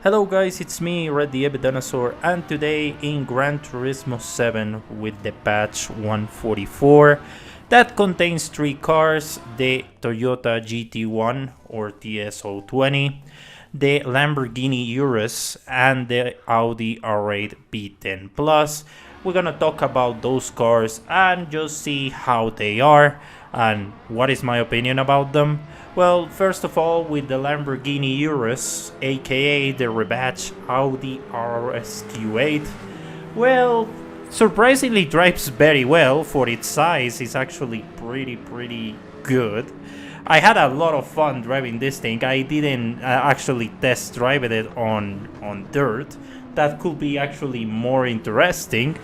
Hello guys, it's me, Red the Dinosaur, and today in Gran Turismo 7 with the patch 144 that contains 3 cars: the Toyota GT1 or TS020, the Lamborghini Urus, and the Audi R8 V10 Plus. We're gonna talk about those cars and just see how they are and what is my opinion about them. Well, first of all, with the Lamborghini Urus, aka the rebatch Audi RSQ8, well, surprisingly drives very well for its size. It's actually pretty good. I had a lot of fun driving this thing. I didn't actually test drive it on dirt. That could be actually more interesting.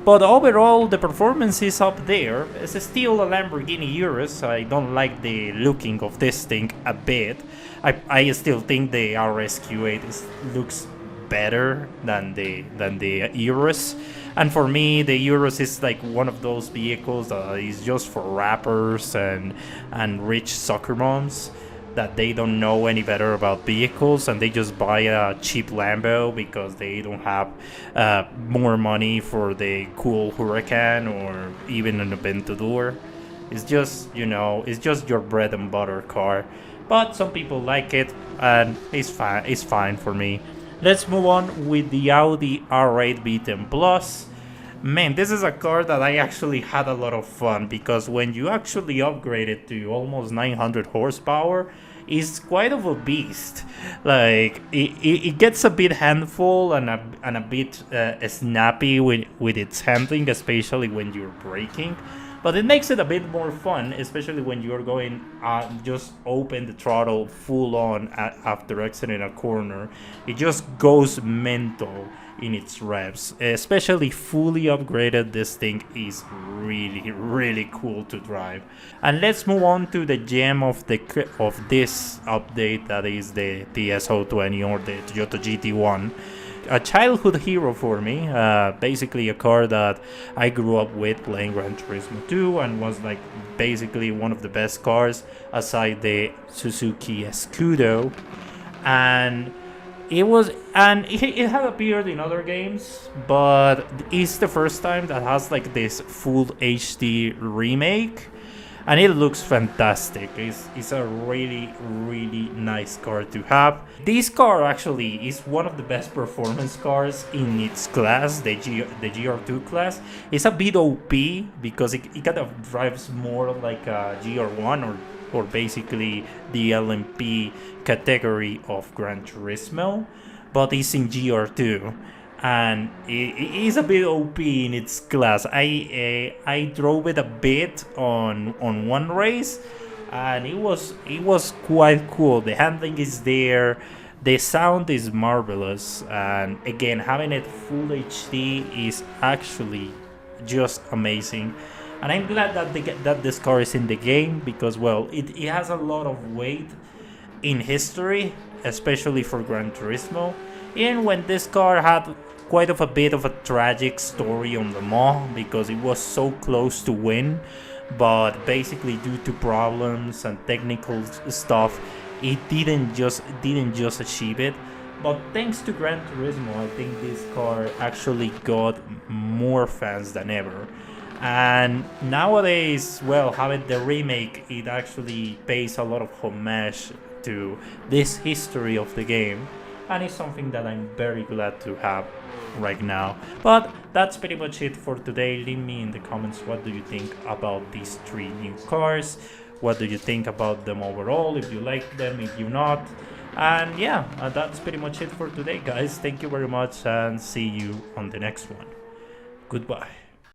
But overall, the performance is up there. It's still a Lamborghini Urus. I don't like the looking of this thing a bit. I still think the RSQ8 looks better than the Urus. And for me, the Urus is like one of those vehicles that is just for rappers and rich soccer moms that they don't know any better about vehicles and they just buy a cheap Lambo because they don't have more money for the cool Huracan or even an Aventador. It's just, you know, it's just your bread and butter car. But some people like it and it's fine for me. Let's move on with the Audi R8 V10 Plus. Man, this is a car that I actually had a lot of fun because when you actually upgrade it to almost 900 horsepower, it's quite of a beast. Like it gets a bit handful and a bit snappy with its handling, especially when you're braking. But it makes it a bit more fun, especially when you're going just open the throttle full on after exiting a corner. It just goes mental in its revs. Especially fully upgraded, this thing is really cool to drive. And let's move on to the gem of this update, that is the TS020 or the Toyota GT1. A childhood hero for me, basically a car that I grew up with playing Gran Turismo 2 and was like basically one of the best cars aside the Suzuki Scudo. And it had appeared in other games, but it's the first time that has like this full HD remake. And it looks fantastic. It's a really nice car to have. This car actually is one of the best performance cars in its class, the GR2 class. It's a bit OP because it kind of drives more like a GR1 or basically the LMP category of Gran Turismo, but it's in GR2. And it is a bit OP in its class. I drove it a bit on one race, and it was quite cool. The handling is there, the sound is marvelous, and again, having it full HD is actually just amazing. And I'm glad that this car is in the game because, well, it has a lot of weight in history, especially for Gran Turismo. And when this car had quite of a bit of a tragic story on Le Mans because it was so close to win, but basically due to problems and technical stuff, it didn't just achieve it. But thanks to Gran Turismo, I think this car actually got more fans than ever. And nowadays, well, having the remake, it actually pays a lot of homage to this history of the game. And it's something that I'm very glad to have right now. But that's pretty much it for today. Leave me in the comments what do you think about these 3 new cars. What do you think about them overall, if you like them, if you not. And yeah, that's pretty much it for today, guys. Thank you very much and see you on the next one. Goodbye.